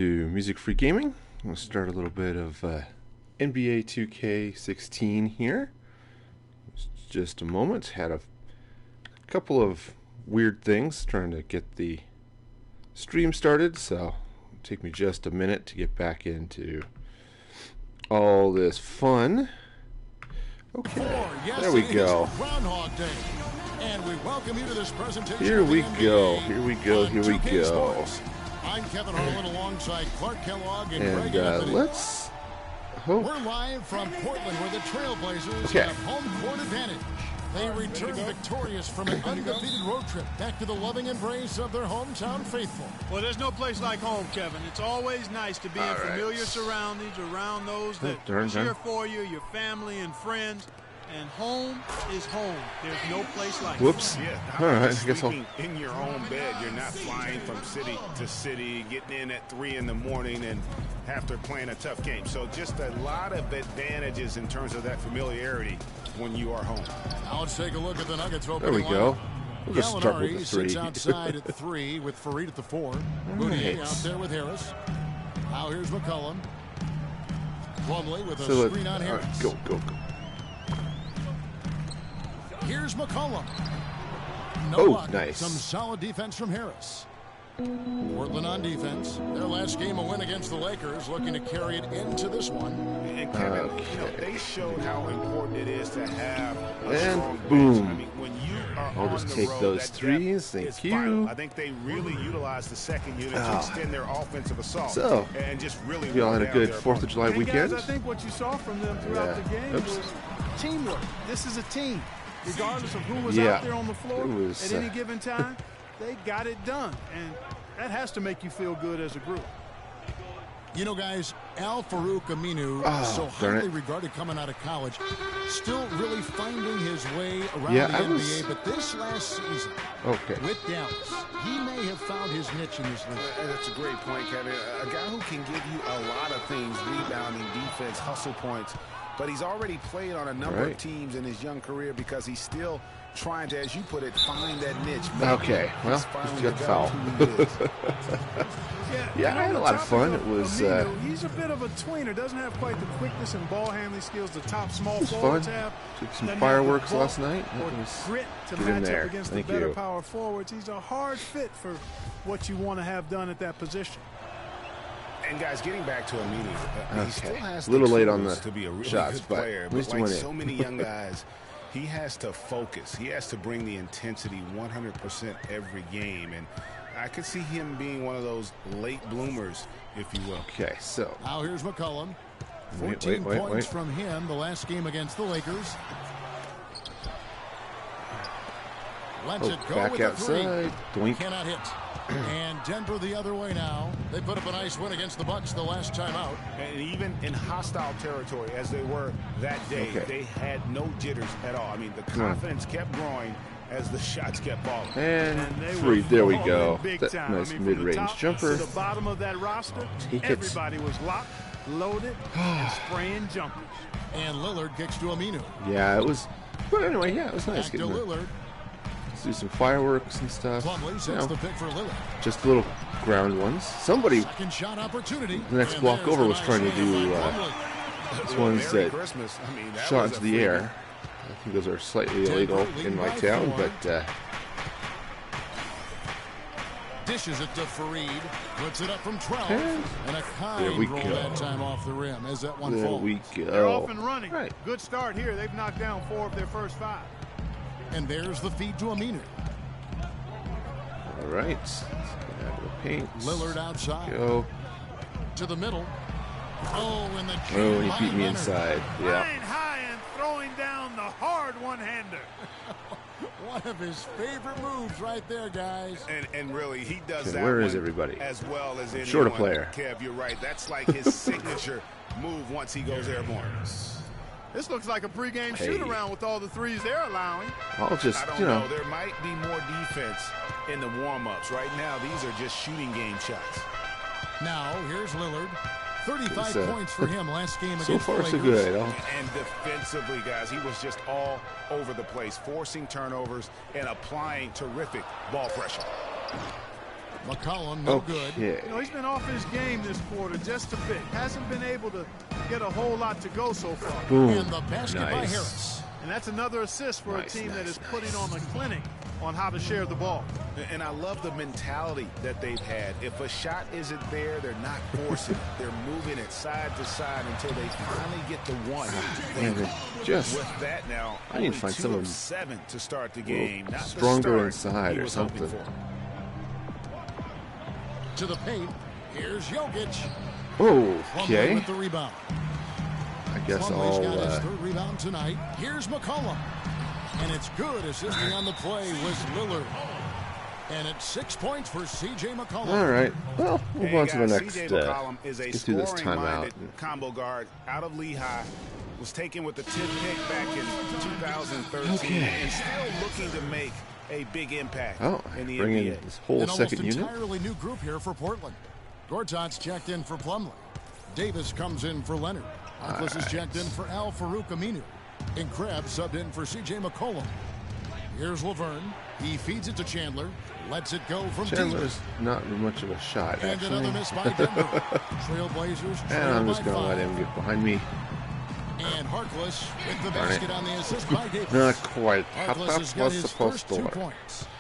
To Music Free Gaming. We'll start a little bit of NBA 2K16 here. Just a moment. Had a couple of weird things trying to get the stream started, so it'll take me just a minute to get back into all this fun. Okay, there we go. And we welcome you to this presentation. Here we go. Here we go. Here we go. I'm Kevin Harlan alongside Clark Kellogg and Greg let's hope. We're live from Portland where the Trailblazers have home court advantage. They return victorious from an undefeated road trip back to the loving embrace of their hometown faithful. Well, there's no place like home, Kevin. It's always nice to be in familiar surroundings around those that cheer for you, your family and friends. And home is home. There's no place like it. Whoops. Yeah, all right, I guess I'll... in your own bed. You're not flying from city to city, getting in at 3 in the morning and after playing a tough game. So just a lot of advantages in terms of that familiarity when you are home. Now let's take a look at the Nuggets opening. There we go. We'll just start with the 3. Sits outside at 3 with Fareed at the 4. Mooney out there with Harris. Now here's McCollum. Plumlee with a screen on Harris. Go. Here's McCollum. Nice. Some solid defense from Harris. Portland on defense. Their last game a win against the Lakers, looking to carry it into this one. And Kevin, they showed how important it is to have a strong boom. bench. I mean, when you are I'll on just the take road, those that threes. depth Thank is you. vital. I think they really utilized the second unit to extend their offensive assault. So, and just really you all had a good 4th of July weekend? Guys, I think what you saw from them throughout the game was teamwork. This is a team. Regardless of who was out there on the floor at any given time, they got it done. And that has to make you feel good as a group. You know, guys, Al-Farouq Aminu, so highly regarded coming out of college, still really finding his way around the NBA. But this last season, with Dallas, he may have found his niche in this league. That's a great point, Kevin. A guy who can give you a lot of things, rebounding, defense, hustle points. But he's already played on a number of teams in his young career because he's still trying to, as you put it, find that niche. Okay, well, just got the foul. I had a lot of fun. It was. He's a bit of a tweener. Doesn't have quite the quickness and ball handling skills the top small forwards have. Took some fireworks last night. Or grit to match up against the better power forwards. He's a hard fit for what you want to have done at that position. And guys, getting back to Aminu, he still has a little late on the the be a really shots, good but player, at least but he like went so many young guys, he has to focus. He has to bring the intensity 100% every game, and I could see him being one of those late bloomers, if you will. Okay, so now here's McCollum. 14 points from him the last game against the Lakers. Lets it go back with outside. Doink. Cannot hit. And Denver the other way now. They put up a nice win against the Bucks the last time out. And even in hostile territory, as they were that day, they had no jitters at all. I mean, the confidence kept growing as the shots kept falling. And 3, there we go. That nice mid-range jumper. To the bottom of that roster, everybody was locked, loaded, and spraying jumpers. And Lillard kicks to Aminu. Yeah, it was. But anyway, it was nice. Back to Lillard. Let's do some fireworks and stuff. Plumlee sets the pick for Lillard. Just little ground ones. Somebody, second shot opportunity. The next block over was trying to do these ones that shot into the air. I think those are slightly illegal in my town, but dishes it to Fareed, puts it up from 12, and a kind roll that time off the rim as that one falls. There we go. They're off and running. Good start here. They've knocked down 4 of their first 5. And there's the feed to Aminu. All right. Let's get out of the paint. Lillard outside. Go. To the middle. And the he beat me inside. Flying high and throwing down the hard one-hander. One of his favorite moves right there, guys. And really, he does that. Where is everybody? As well as anyone. Short a player. Kev, you're right. That's like his signature move once he goes airborne. This looks like a pregame shoot-around with all the threes they're allowing. I'll just, I don't know. There might be more defense in the warm-ups. Right now, these are just shooting game shots. Now, here's Lillard. 35 points for him last game against so far, the Lakers. So good. And defensively, guys, he was just all over the place, forcing turnovers and applying terrific ball pressure. McCollum, no good. You know, he's been off his game this quarter just a bit. Hasn't been able to get a whole lot to go so far. Boom. And the basket by Harris. And that's another assist for a team that is putting on a clinic on how to share the ball. And I love the mentality that they've had. If a shot isn't there, they're not forcing it. They're moving it side to side until they finally get the one. Just with that now, I need to find someone 7 to start the game. Not stronger inside or something. To the paint. Here's Jokic. Okay. With the rebound. I guess Plumlee's got his third rebound tonight. Here's McCollum. And it's good. Assisting on the play was Lillard. And it's 6 points for C.J. McCollum. All right. Well, move on to the next. C.J. McCollum is a get through this scoring-minded combo guard out of Lehigh. Was taken with the 10th pick back in 2013. And still looking to make a big impact in the NBA. In this whole second unit. An entirely new group here for Portland. Gortat's checked in for Plumlee. Davis comes in for Leonard. Harkless is checked in for Al-Farouq Aminu. And Krebs subbed in for C.J. McCollum. Here's Laverne. He feeds it to Chandler. Lets it go from Chandler's not much of a shot, and actually. another miss by Denver. Trailblazers. And I'm just going to let him get behind me. And Harkless with the basket on the assist by Davis. Not quite. Harkless was supposed to work.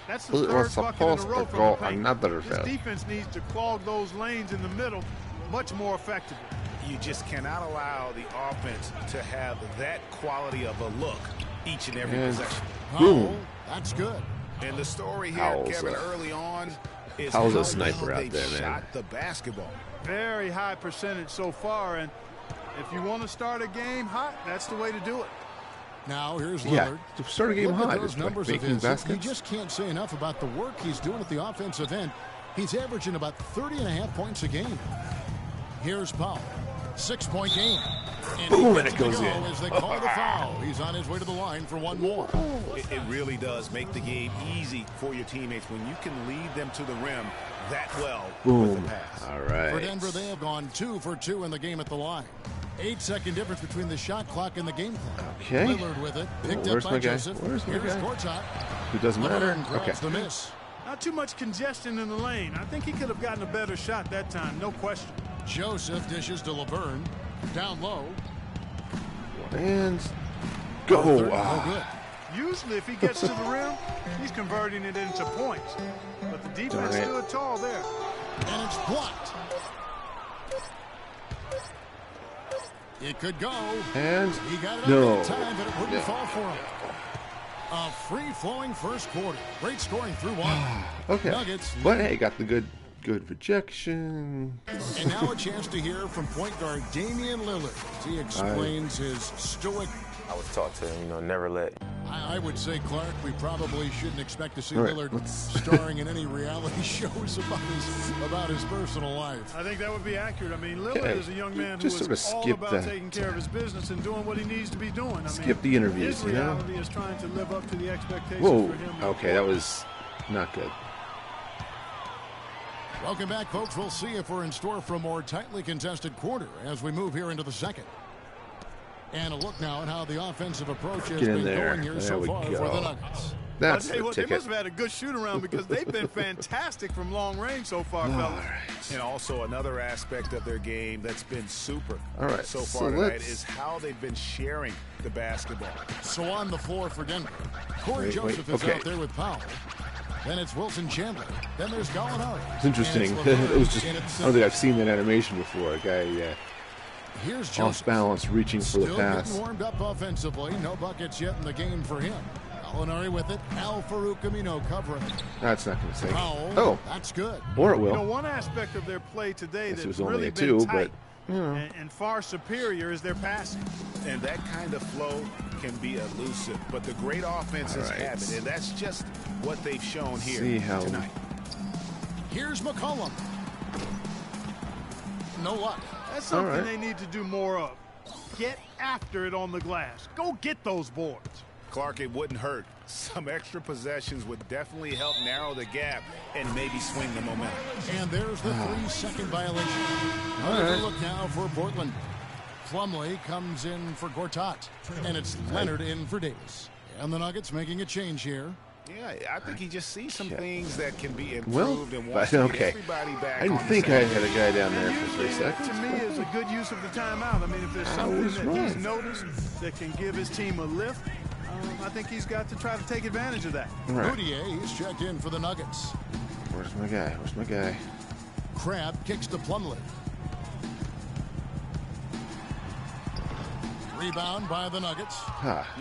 That's the third bucket in a row from the paint. Another This defense needs to clog those lanes in the middle much more effectively. You just cannot allow the offense to have that quality of a look each and every possession. Boom. That's good. And the story here, Kevin, early on is How's a sniper out there, man? Shot the basketball. Very high percentage so far, and if you want to start a game hot, that's the way to do it. Now here's Lillard. To start a game hot, those numbers like making baskets. You just can't say enough about the work he's doing at the offensive end. He's averaging about 30.5 points a game. Here's Powell. 6-point game. And boom, and it goes in. As they call the foul. He's on his way to the line for one more. It really does make the game easy for your teammates when you can lead them to the rim that well with the pass. All right. For Denver, they have gone 2 for 2 in the game at the line. 8-second difference between the shot clock and the game clock. Okay. Lillard with it. Picked up by Joseph. Where's my guy? Gortat. It doesn't matter. Okay. The miss. Not too much congestion in the lane. I think he could have gotten a better shot that time, no question. Joseph dishes to Laverne. Down low. And go. Good. Usually if he gets to the rim, he's converting it into points. But the defense stood tall there. And it's blocked. It could go. And he got it up in time, but it wouldn't fall for him. A free-flowing first quarter. Great scoring through one. Okay. Nuggets. But hey, got the good rejection. And now a chance to hear from point guard Damian Lillard as he explains his stoic. I was taught to, never let. I would say, Clark, we probably shouldn't expect to see Lillard starring in any reality shows about his personal life. I think that would be accurate. I mean, Lillard is a young man who is all about taking care of his business and doing what he needs to be doing. Skip the interviews, his reality is trying to live up to the expectations for him. Okay, that was not good. Welcome back, folks. We'll see if we're in store for a more tightly contested quarter as we move here into the second. And a look now at how the offensive approach has been going here so far for the Nuggets. That's the ticket. They must have had a good shoot-around because they've been fantastic from long range so far, fellas. Right. And also another aspect of their game that's been super so far so tonight is how they've been sharing the basketball. So on the floor for Denver, Corey Joseph is out there with Powell. Then it's Wilson Chandler. Then there's Gallinari. It's interesting. It was just, I don't think I've seen that animation before. A guy here's off balance reaching for the pass. Still warmed up offensively. No buckets yet in the game for him. Gallinari with it. Al-Farouq Aminu covering. That's not going to say. Oh, that's good. Or it will. One aspect of their play today that's was really only a been 2, tight but and far superior is their passing. And that kind of flow can be elusive, but the great offenses have it, and that's just what they've shown here tonight. Here's McCollum. No luck. That's something they need to do more of. Get after it on the glass. Go get those boards. Clark, it wouldn't hurt. Some extra possessions would definitely help narrow the gap and maybe swing the momentum. And there's the 3-second violation. Another look now for Portland. Plumlee comes in for Gortat. And it's Leonard in for Davis. And the Nuggets making a change here. Yeah, I think he just sees some things that can be improved and wants to get everybody back. I didn't think I had a guy down there for 3 seconds. To me, is a good use of the timeout. I mean, if there's something that he's noticed that can give his team a lift, I think he's got to try to take advantage of that. Right. Mudiay is checked in for the Nuggets. Where's my guy? Where's my guy? Crabbe kicks to Plumlee. Rebound by the Nuggets.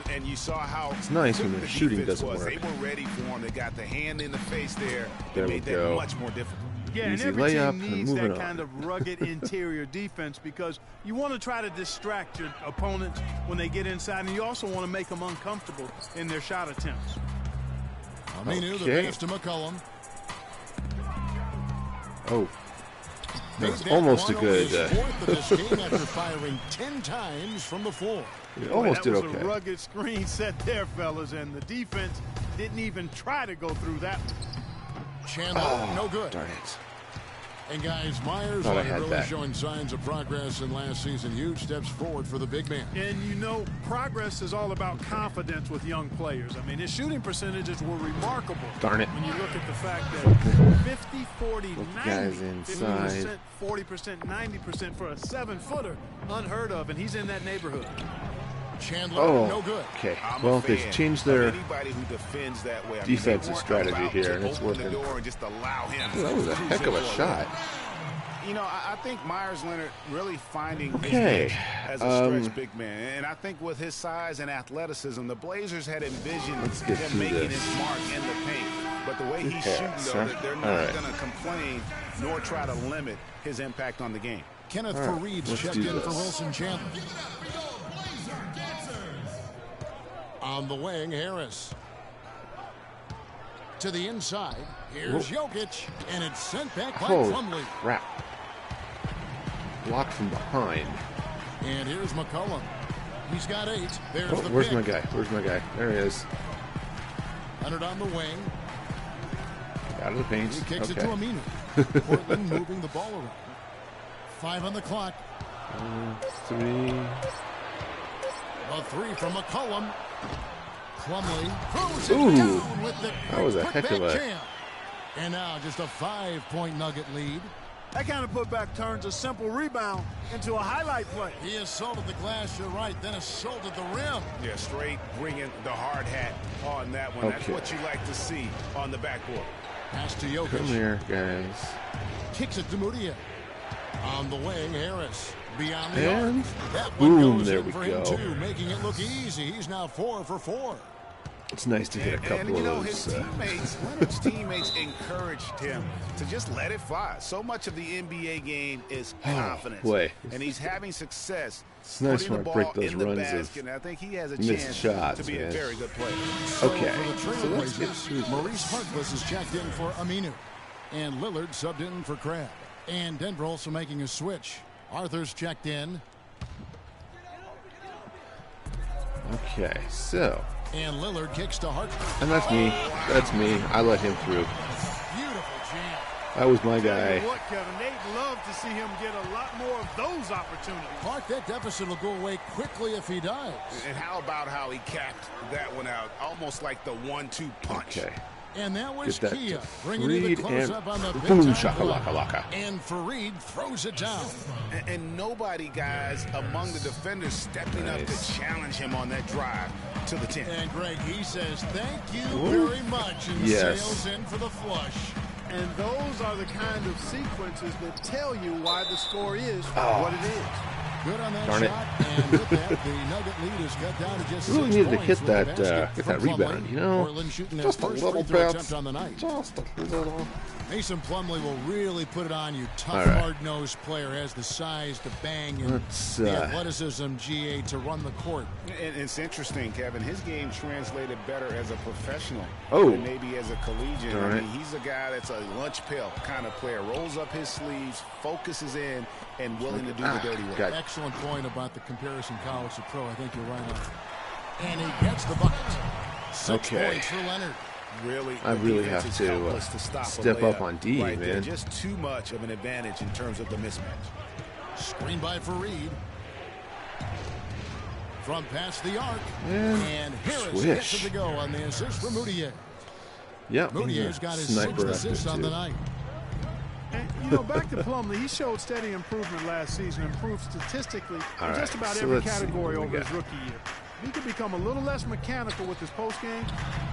And you saw how it's nice when the shooting doesn't work. They were ready for him. They got the hand in the face there. There made we go. That much more difficult. Yeah, easy and every layup team needs and that on. kind of rugged interior defense because you want to try to distract your opponents when they get inside, and you also want to make them uncomfortable in their shot attempts. Aminu, the pass to McCollum. Oh. That's almost a good. This game after firing 10 times from the floor. He almost did okay. That was a rugged screen set there, fellas, and the defense didn't even try to go through that one. Chandler, no good. Darn it. And guys, Myers really showing signs of progress in last season. Huge steps forward for the big man. And you know, progress is all about confidence with young players. I mean, his shooting percentages were remarkable. Darn it. When you look at the fact that 50, 40, 90, inside. 40%, 90% for a 7-footer, unheard of, and he's in that neighborhood. Chandler, no good. Okay. Well, they've changed their defensive strategy here, and it's working. That was a heck of a shot. You know, I think Myers Leonard really finding his niche as a stretch big man. And I think with his size and athleticism, the Blazers had envisioned him making his mark in the paint. But the way he's shooting, though, they're not going to complain nor try to limit his impact on the game. Kenneth Faried's checked in for Wilson Chandler. On the wing, Harris. To the inside. Here's Jokic, and it's sent back by Plumlee. Crap. Blocked from behind. And here's McCollum. He's got 8. There's the where's pick. my guy? Where's my guy? There he is. Leonard on the wing. Out of the paint. He kicks it to Aminu. Portland moving the ball around. 5 on the clock. 3. A 3 from McCollum. Plumlee throws it down with the that was a heck of a jam. And now just a 5-point Nugget lead. That kind of putback turns a simple rebound into a highlight play. He assaulted the glass, you're right, then assaulted the rim. Yeah, straight bringing the hard hat on that one. That's what you like to see on the backboard. Pass to Jokic. Come here, guys. Kicks it to Mudiay. On the wing, Harris. Beyond the arc. That one boom, goes there in we for go. him too, making it look easy. He's now 4 for 4. It's nice to hit a couple of those. His teammates, Leonard's teammates encouraged him to just let it fly. So much of the NBA game is confidence. And he's having success. It's nice when I break those runs basket, and I think he has a chance shots, to be a very good player. Okay. For the Trailblazers, Maurice Harkless is checked in for Aminu. And Lillard subbed in for Crabbe. And Denver also making a switch. Arthur's checked in. Okay, so. And Lillard kicks to Harkless. And that's me. That's me. I let him through. Beautiful jam. That was my guy. What, Kevin? They'd love to see him get a lot more of those opportunities. Clark, that deficit will go away quickly if he does. And how about how he capped that one out? Almost like the 1-2 punch. Okay. And that was Kia bringing Faried in the close-up on the boom, big shakalaka. And Faried throws it down. And nobody, guys, among the defenders stepping up to challenge him on that drive to the 10. And Greg, he says, thank you very much, and sails in for the flush. And those are the kind of sequences that tell you why the score is what it is. Good on that shot, and with that, the Nugget lead is cut down to just 6 really needed to hit points that rebound, you know. Portland shooting just their a first little free throw bit. attempt on the night. Just a little. Mason Plumlee will really put it on you. Tough, hard-nosed player, has the size to bang and the athleticism, GA, to run the court. And it's interesting, Kevin. His game translated better as a professional than maybe as a collegiate. I mean, he's a guy that's a lunch pail kind of player. Rolls up his sleeves, focuses in, and willing to do the dirty work. Excellent point about the comparison college to pro. I think you're right on. And he gets the bucket. 6 points for Leonard. I really have to step up on D, man. They're just too much of an advantage in terms of the mismatch. Screen by Faried. From past the arc. And Harris gets it to go on the assist for Mudiay. Yeah, Moutier's got his 6th assist on the night. And, you know, back to Plumlee, he showed steady improvement last season, improved statistically in just about every category over his rookie year. If he could become a little less mechanical with his post game,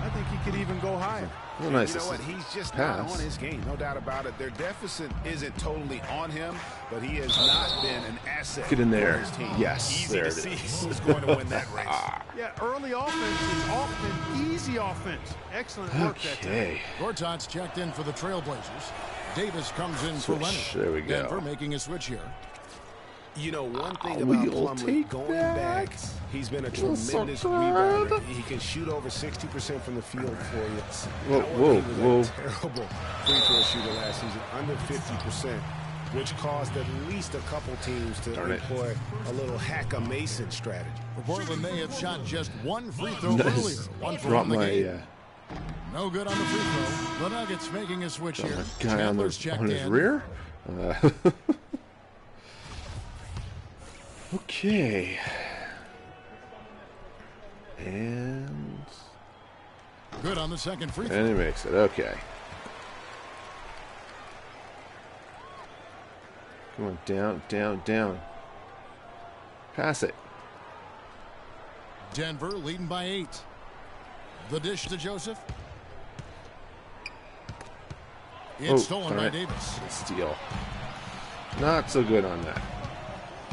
I think he could even go higher. Well, nice. You know what? He's just not on his game, no doubt about it. Their deficit isn't totally on him, but he has not been an asset. Get in there. His team. Yes, easy there to it see is. who's going to win that race. Yeah, early offense is often easy offense. Excellent work that time. Gortat's checked in for the Trailblazers. Davis comes in for Leonard. There we go. Denver making a switch here. You know, one thing about Plumlee going back, he's been a tremendous rebounder. He can shoot over 60% from the field for you. Whoa. Terrible free throw shooter last season, under 50%, which caused at least a couple teams to employ a little hack-a-Mason strategy. For Portland, they have shot just one free throw earlier. One for one the game. No good on the free throw. The Nuggets making a switch here. Guy on his rear. Okay. And good on the second free throw. And he makes it. Okay. Come on, down. Pass it. Denver leading by 8. The dish to Joseph. It's stolen by Davis. Steal. Not so good on that.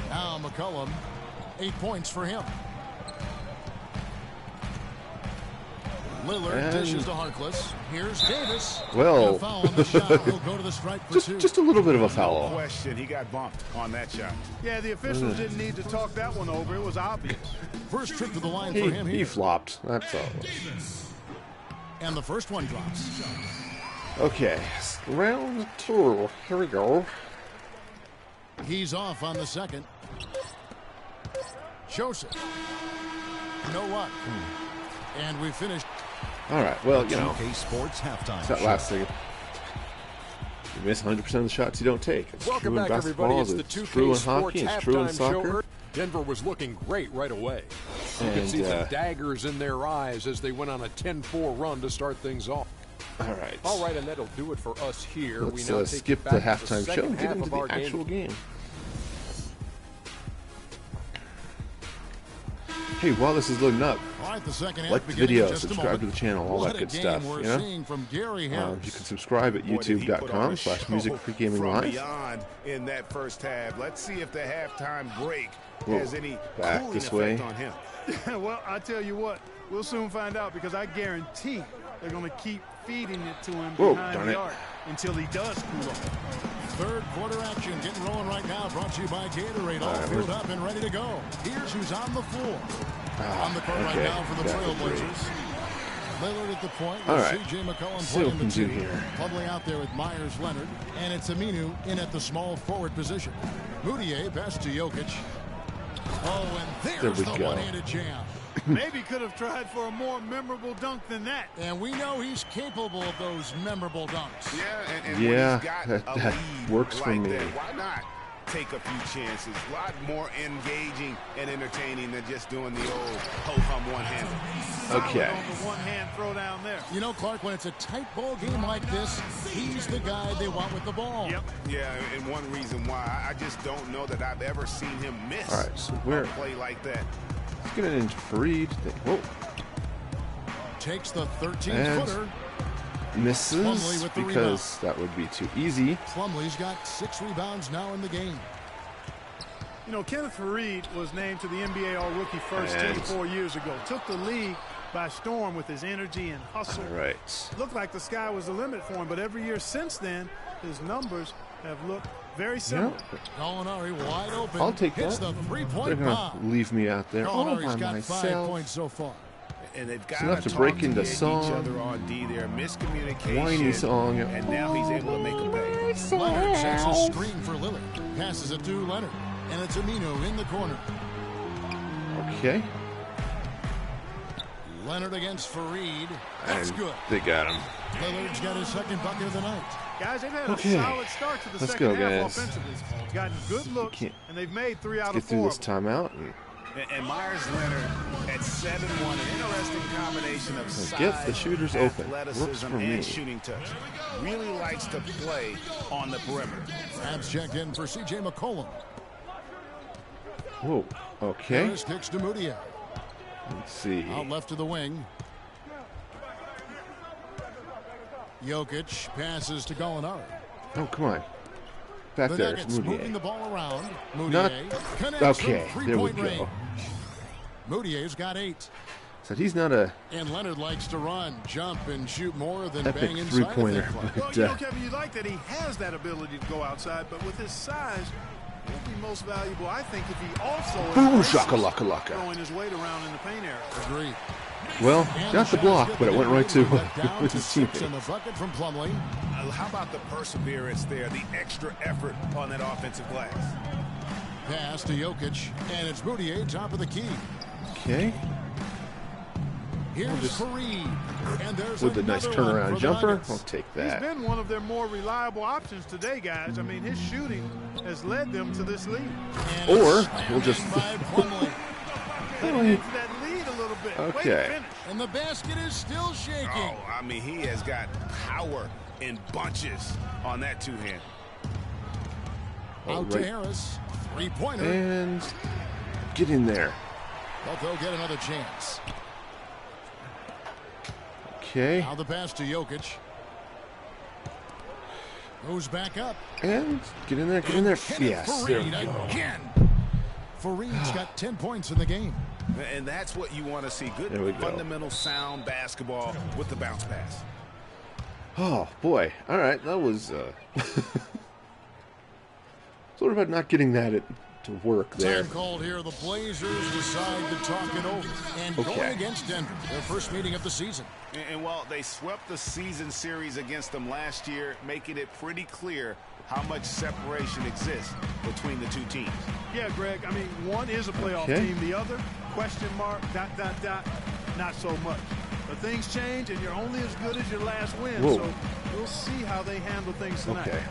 Now McCollum, 8 points for him. Lillard dishes to Harkless. Here's Davis. Well, foul on the shot. He'll go to the strike for 2. Just a little bit of a foul. No question, he got bumped on that shot. Yeah, the officials didn't need to talk that one over. It was obvious. First trip to the line for him here. He flopped. That's all. And the first one drops. Okay, round 2. Here we go. He's off on the second. Joseph. No luck. And we finished. All right. Well, you know, Sports halftime. That last second. You miss 100% of the shots you don't take. It's Welcome true back, in everybody. basketball. It's the 2K true in Sports hockey. It's true in soccer. show. Denver was looking great right away. You could see the daggers in their eyes as they went on a 10-4 run to start things off. All right, and that'll do it for us here. Let's we now skip the halftime show and get into the actual game. Hey, while this is loading up, like the video, subscribe to the channel, all that good stuff. You know, you can subscribe at youtube.com/musicfreegaminglive. Beyond in that first half. Let's see if the halftime break has any back this way on him. Well, I tell you what, we'll soon find out because I guarantee they're going to keep feeding it to him behind the arc until he does cool off. Third quarter action getting rolling right now, brought to you by Gatorade. All filled up and ready to go. Here's who's on the floor. On the court right now for the Trailblazers. Lillard at the point with C.J. McCollum playing the 2. Plumlee out there with Myers Leonard. And it's Aminu in at the small forward position. Moutier pass to Jokic. Oh, and there's the one-handed jam. Maybe could have tried for a more memorable dunk than that. And we know he's capable of those memorable dunks. Yeah, that works for me. Why not take a few chances? A lot more engaging and entertaining than just doing the old ho-hum one-hander. Okay. On the one-hand throw down there. You know, Clark, when it's a tight ball game like this, he's the guy they want with the ball. Yep. Yeah, and one reason why I just don't know that I've ever seen him miss so a play like that. Let's get it into Fareed. Whoa. Takes the 13-footer. Misses because that would be too easy. Plumlee's got 6 rebounds now in the game. You know, Kenneth Fareed was named to the NBA All-Rookie First Team 4 years ago. Took the league by storm with his energy and hustle. Looked like the sky was the limit for him, but every year since then, his numbers have looked very similar. Gallinari wide open. I'll take that. They're three-point gonna leave me out there all by got myself. 5 points so far. And they've got enough to break into song. Each other on D there, miscommunication. Whiny song. And now he's able to make a pay. Leonard sets a screen for Lillard. Passes it to Leonard. And it's Aminu in the corner. Okay. Leonard against Fareed. That's good. They got him. Lillard's got his second bucket of the night. Guys, they've had a solid start to the second half offensively. Gotten good looks, and they've made 3 out of 4. Get through this timeout. And And Myers Leonard at 7'1", an interesting combination of size, get the shooters open. athleticism, and shooting touch. Really likes to play on the perimeter. Abs checked in for C.J. McCollum. Whoa, okay. Harris kicks to Mudiay. Let's see. Out left to the wing. Jokic passes to Gallinari. Oh, come on. Back the there, Nuggets Mudiay. moving the ball around. Mudiay Okay, there we go. range. Mudiay's got 8. So he's not a and Leonard likes to run, jump, and shoot more than epic bang inside. three-pointer. Well, you know, Kevin, you like that he has that ability to go outside, but with his size, it would be most valuable, I think, if he also throwing his weight around in the paint area. Agreed. Well, got the block, but it went right to with his teammate. In the bucket from Plumlee. How about the perseverance there, the extra effort on that offensive glass? Pass to Jokic, and it's Mudiay, top of the key. Okay. Here's Fareed, and there's with a nice turnaround jumper. I'll take that. He's been one of their more reliable options today, guys. I mean, his shooting has led them to this lead. Or we'll just that lead a little bit. Okay. And the basket is still shaking. Oh, I mean, he has got power in bunches on that two-hand. Out to Harris. Three-pointer. And get in there. But they'll get another chance. Okay. Now the pass to Jokic. Goes back up. And get in there, get in there. Yes, there we go. Again. Fareed's got 10 points in the game. And that's what you want to see. Good fundamental sound basketball with the bounce pass. Oh, boy. All right, that was sort of about not getting that to work there. Time called here. The Blazers decide to talk it over and going against Denver, their first meeting of the season. And while they swept the season series against them last year, making it pretty clear how much separation exists between the two teams. Yeah, Greg, I mean, one is a playoff team. The other, question mark, ... not so much. But things change, and you're only as good as your last win. Whoa. So we'll see how they handle things tonight. Okay.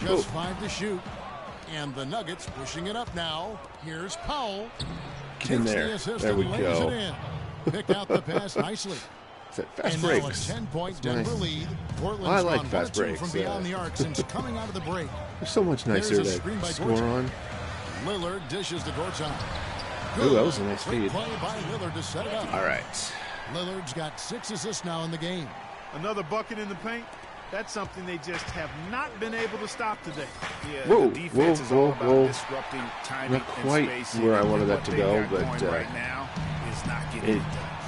Just 5 to shoot. And the Nuggets pushing it up now. Here's Powell. Get in there. There we go. Pick out the pass nicely. Fast breaks. Now a 10-point Denver lead. Portland's I like fast breaks. From beyond the arc since coming out of the break. They're so much nicer to score on. Lillard dishes to Gortat. Ooh, that was a nice feed. Play by Lillard to set it up. All right. Lillard's got 6 assists now in the game. Another bucket in the paint. That's something they just have not been able to stop today. Yeah, whoa, the defense is all about disrupting timing not quite and where I wanted that to go, but right now is not getting it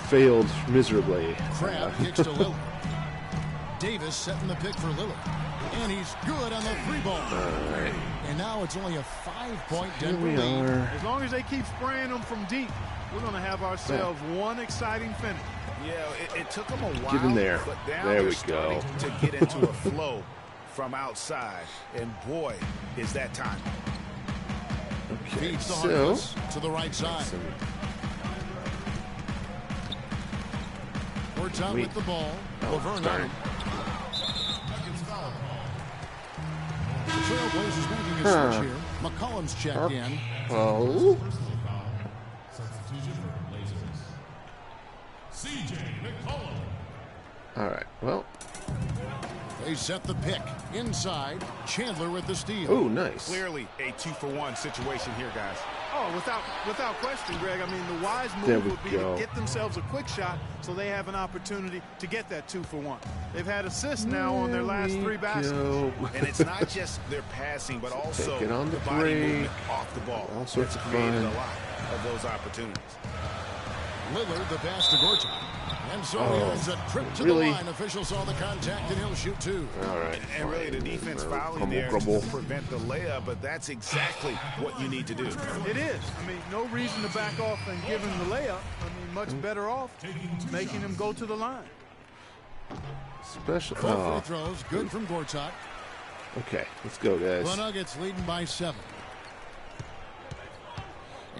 failed miserably. Crabbe kicks to Lillard. Davis setting the pick for Lillard. And he's good on the 3-ball. All right. And now it's only a 5-point Denver lead. As long as they keep spraying them from deep, we're going to have ourselves one exciting finish. Yeah, it took them a while. Get in there. But now there we go. To get into a flow from outside. And boy, is that time. Okay, Feeds the so to the right side. Works out with the ball. Laverne darn. The Trailblazers making a switch here. McCollum's checked in. Oh. C.J. McCollum. All right. Well. They set the pick inside. Chandler with the steal. Oh, nice. Clearly a 2-for-1 situation here, guys. Oh, without question, Greg. I mean, the wise move would be to get themselves a quick shot so they have an opportunity to get that 2-for-1. They've had assists now on their last 3 baskets. And it's not just their passing, but also Take it on the body break. movement off the ball. All sorts of created fun. a lot of those opportunities. Lillard, the pass to Gortat. And so he earns a trip to the line. Official saw the contact, and he'll shoot 2. All right. And really, the defense fouling there to prevent the layup, but that's exactly what you need to do. It is. I mean, no reason to back off and give him the layup. I mean, much better off making him go to the line. Special. 4 free throws, good from Gortat. Okay, let's go, guys. The Nuggets leading by 7.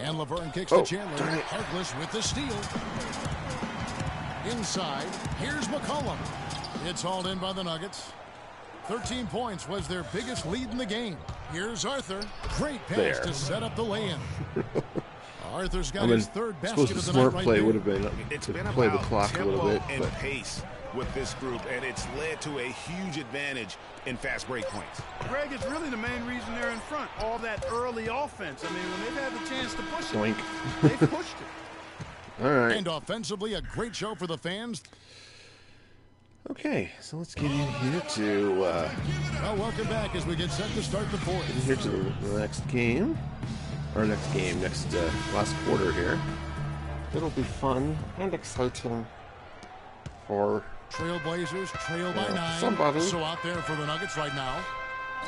And Laverne kicks to Chandler. Harkless with the steal. Inside, here's McCollum. It's hauled in by the Nuggets. 13 points was their biggest lead in the game. Here's Arthur. Great pass to set up the lay-in. Arthur's got his third basket suppose the of the smart night play right would have been to play the clock a little bit, and pace with this group, and it's led to a huge advantage in fast break points. Greg, it's really the main reason they're in front. All that early offense. I mean, when they've had the chance to push it, they've pushed it. All right. And offensively, a great show for the fans. Okay, so let's get in here to. Well, welcome back as we get set to start the fourth. Here to the next game, last quarter here. It'll be fun and exciting for Trailblazers trail by 9. Somebody. So out there for the Nuggets right now.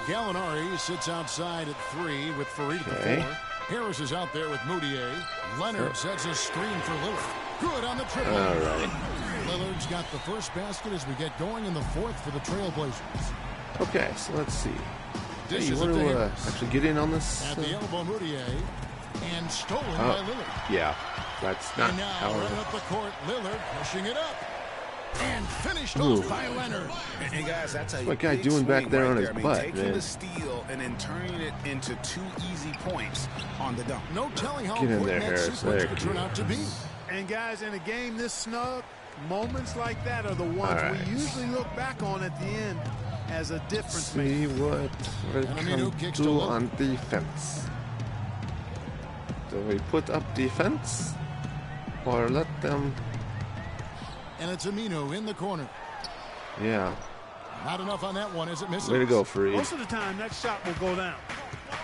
Gallinari sits outside at 3 with Fareed at the 4. Harris is out there with Moutier. Leonard sets a screen for Lillard. Good on the triple. All right. Lillard's got the first basket as we get going in the fourth for the Trailblazers. Okay, so let's see. Hey, you want to actually get in on this? At the elbow, Moutier. And stolen by Lillard. Yeah, that's not and now how right up the court, Lillard pushing it up. And finished off by Leonard. And guys, that's a what guy doing back there on his butt, taking man? the steal and then turning it into 2 easy points on the dunk. No telling how Get in there, important that Harris. sequence could turn out to be. And guys, in a game this snug, moments like that are the ones we usually look back on at the end as a difference maker. See what we can do on defense. Do we put up defense or let them? And it's Aminu in the corner. Yeah. Not enough on that one as it misses. Way to go, Fareed. Most of the time, that shot will go down.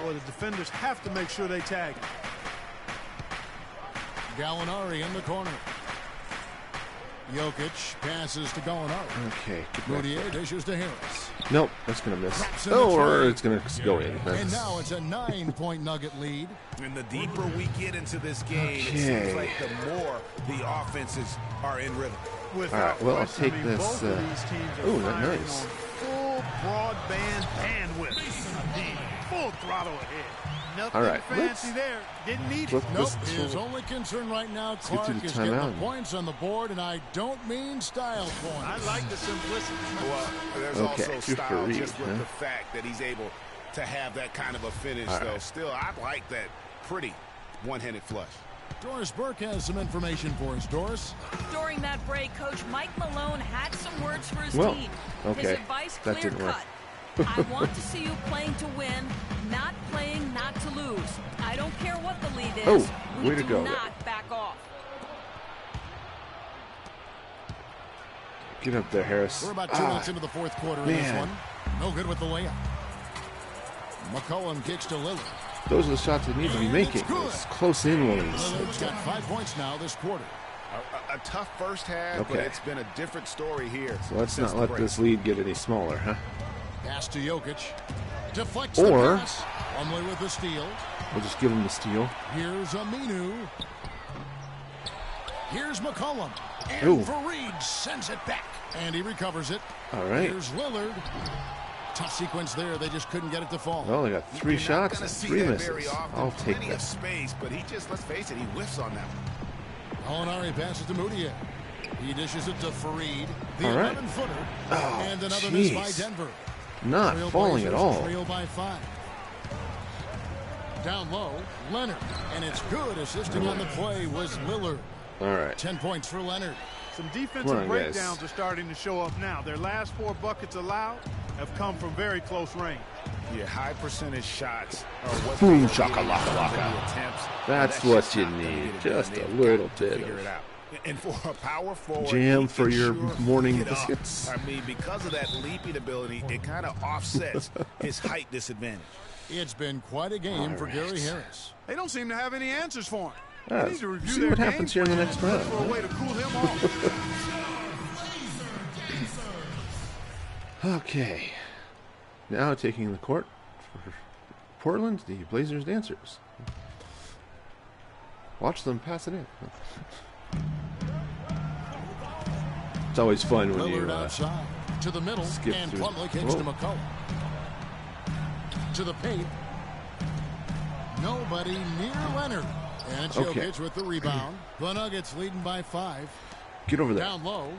Or the defenders have to make sure they tag him. Gallinari in the corner. Jokic passes to Gallinari. Okay. Moutier dishes to Harris. Nope, that's going to miss. Or it's going to go in. And now it's a 9-point Nugget lead. And the deeper we get into this game, it seems like the more the offenses are in rhythm. All right, well, I'll take this. Oh, that's nice. Full broadband bandwidth. Full throttle ahead. Nothing fancy there. Didn't need it. Nope. His only concern right now, Clark, is getting the points on the board, and I don't mean style points. I like the simplicity. Well, there's also style just with the fact that he's able to have that kind of a finish, though. Still, I like that pretty one-handed flush. Doris Burke has some information for us. Doris? During that break, Coach Mike Malone had some words for his team. His advice clear-cut. I want to see you playing to win, not playing not to lose. I don't care what the lead is. We do not back off. Get up there, Harris. We're about 2 minutes into the fourth quarter in this one. No good with the layup. McCollum kicks to Lillard. Those are the shots they need to be making. It's close in ones. Lillard's got 5 points now this quarter. A tough first half, but it's been a different story here. So let's not let this lead get any smaller, huh? Pass to Jokic. Deflects the pass. Plumlee with the steal. We'll just give him the steal. Here's Aminu. Here's McCollum. And Fareed sends it back. And he recovers it. All right. Here's Lillard. Tough sequence there. They just couldn't get it to fall. Well, they got 3 shots and 3 misses. I'll take that. Space, but he just, let's face it, he whiffs on that one. Gallinari passes to Moutier. He dishes it to Fareed. The 11-footer. And another miss by Denver. Not falling at all. Trail by 5. Down low, Leonard. And it's good. Assisting on the play was Lillard. All right. 10 points for Leonard. Some defensive breakdowns are starting to show up now. Their last 4 buckets allowed have come from very close range. Yeah, high percentage shots are what boom shakalaka. That's what you need. Just a little bit of and for a power forward, jam for your morning biscuits. I mean, because of that leaping ability, it kind of offsets his height disadvantage. It's been quite a game for Gary Harris. They don't seem to have any answers for him. They need to review see what happens here in the next round. For a way to cool him off. Okay. Now taking the court for Portland, the Blazers dancers. Watch them pass it in. It's always fun when you outside to the middle and Plumlee kicks to McCollum. To the paint. Nobody near Leonard. And it's Jokic with the rebound. The Nuggets leading by 5. Get over there. Down low.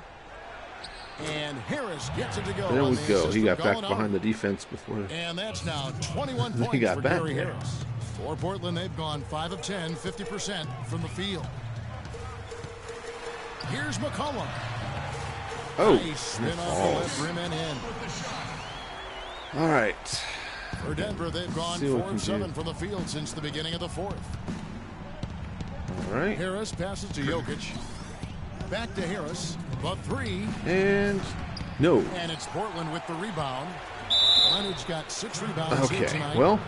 And Harris gets it to go. There we go. He got back behind the defense before. And that's now 21 points for Gary Harris. For Portland, they've gone 5 of 10, 50% from the field. Here's McCollum. Oh, nice spin off the left rim and in. All right. For Denver, they've gone 4 of 7 from the field since the beginning of the fourth. All right. Harris passes to Jokic. Back to Harris. The 3. And no. And it's Portland with the rebound. Leonard's got 6 rebounds here tonight. Well,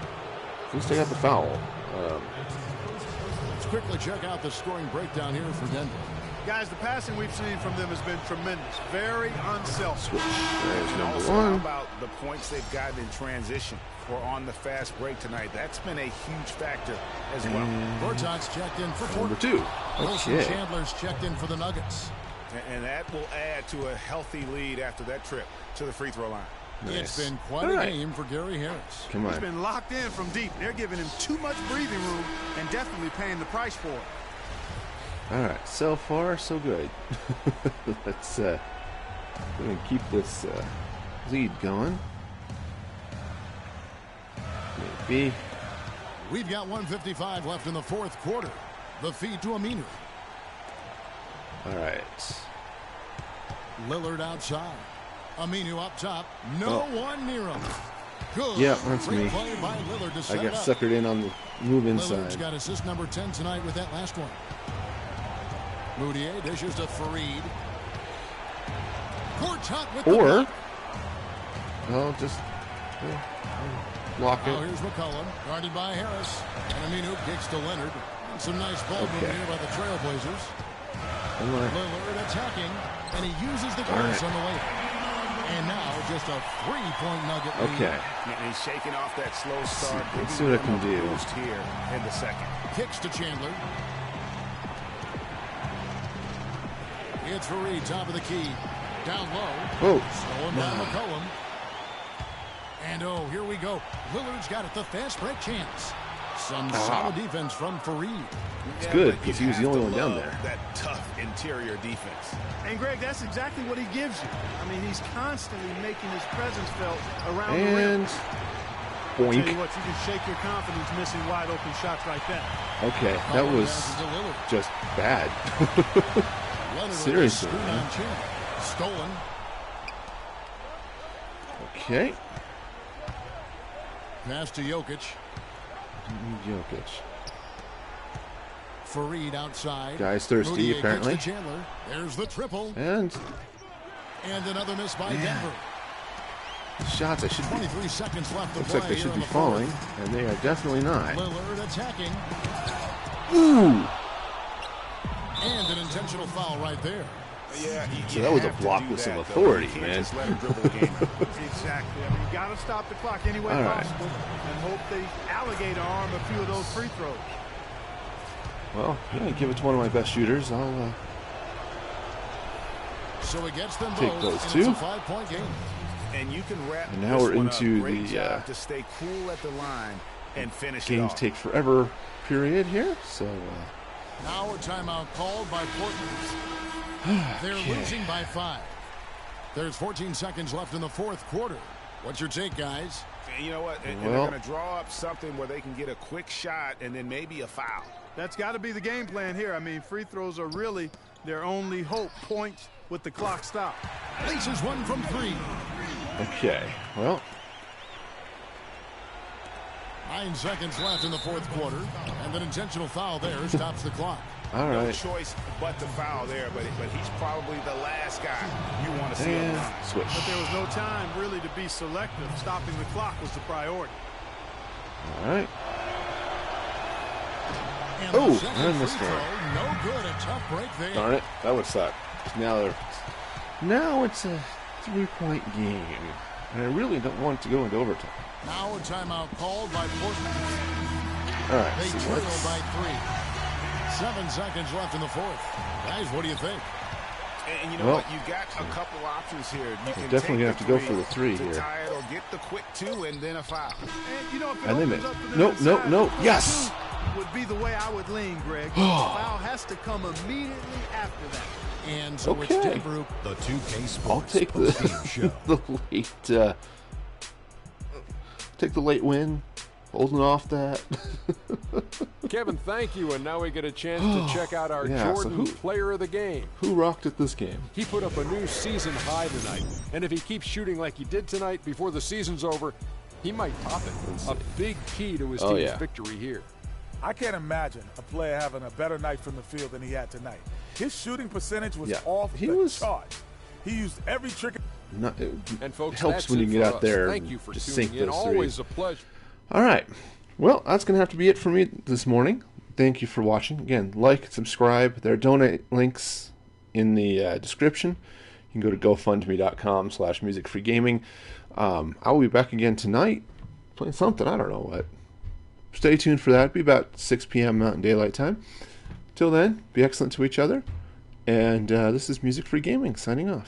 at least they got the foul. Let's quickly check out the scoring breakdown here for Denver. Guys, the passing we've seen from them has been tremendous. Very unselfish. There's number also, 1. how about the points they've gotten in transition or on the fast break tonight? That's been a huge factor as well. Gortat's checked in for number Portland. 2. Wilson Chandler's checked in for the Nuggets. And that will add to a healthy lead after that trip to the free throw line. Nice. It's been quite a game for Gary Harris. Come on. He's been locked in from deep. They're giving him too much breathing room and definitely paying the price for it. All right, so far so good. Let's go and keep this lead going. Maybe. We've got 1:55 left in the fourth quarter. The feed to Aminu. All right. Lillard outside. Aminu up top. No one near him. Good. Yeah, that's me. Play by Lillard to set I got up. suckered in on the move inside. Lillard's got assist number 10 tonight with that last one. Moutier dishes to Fareed. Gortat with the block. Well, just block it. Oh, here's McCollum, guarded by Harris. And Aminu kicks to Leonard. And some nice ball movement here by the Trailblazers. Lillard attacking, and he uses the glass on the way. And now just a 3-point nugget lead. Okay. And he's shaking off that slow start. Let's see what I can do. Here in the second. Kicks to Chandler. It's Fareed, top of the key. Down low. Oh. Stolen by McCollum. And here we go. Lillard's got it. The fast break chance. Some solid defense from Fareed. It's good because he was the only one down there. That tough interior defense. And Greg, that's exactly what he gives you. I mean, he's constantly making his presence felt around the rim. And boink. Tell you what, you can shake your confidence missing wide open shots like that. Okay, that was just bad. Seriously. Stolen. Okay. Pass to Jokic. Fareed outside. Guy's thirsty, Moutier apparently. To Chandler. There's the triple. And another miss by Denver. Shots I should be. 23 seconds left to looks play like they should be the falling, fourth. and they are definitely not. Lillard attacking. Ooh! And an intentional foul right there. Yeah, so that was a block with some authority, man. Exactly. I mean, you got to stop the clock any way possible and hope the alligator arm a few of those free throws. Well, yeah, give it to one of my best shooters. I'll so he gets them take both, those two. It's a 5-point game. And you can wrap. And now we're into the the to stay cool at the line and finish games it off. take forever period here. So now a timeout called by Portland. They're losing by 5. There's 14 seconds left in the fourth quarter. What's your take, guys? You know what? They're going to draw up something where they can get a quick shot and then maybe a foul. That's got to be the game plan here. I mean, free throws are really their only hope. Points with the clock stopped. Laces one from 3. okay, well. 9 seconds left in the fourth quarter, and an intentional foul there stops the clock. All right. No choice but to foul there, but he's probably the last guy you want to see on the line. Switch. But there was no time really to be selective. Stopping the clock was the priority. All right. And oh, I missed one. No good. A tough break there. Darn it. That would suck. Now it's a 3-point game. And I really don't want to go into overtime. Now a timeout called by Portland. All right. They trail by 3. 7 seconds left in the fourth. Guys, what do you think? And you know what? You got a couple options here. You can definitely have to go for the 3 to here. tie it or get the quick 2 and then a foul. And you know, if it and opens they up for no, them no, inside, no. Yes. Would be the way I would lean, Greg. Foul has to come immediately after that. And so it's Denver. The 2K Sports I'll take the late take the late win. holding off that. Kevin, thank you. And now we get a chance to check out our Jordan player of the game. Who rocked at this game? He put up a new season high tonight. And if he keeps shooting like he did tonight before the season's over, he might top it. A big key to his team's victory here. I can't imagine a player having a better night from the field than he had tonight. His shooting percentage was off the charts. He used every trick. And folks, it helps when you get out there Thank you for just tuning sink in. those Always threes. a pleasure. All right. Well, that's going to have to be it for me this morning. Thank you for watching. Again, like, subscribe. There are donate links in the description. You can go to gofundme.com/musicfreegaming. I will be back again tonight playing something. I don't know what. Stay tuned for that. It'll be about 6 p.m. Mountain Daylight Time. Till then, be excellent to each other. And this is Music Free Gaming signing off.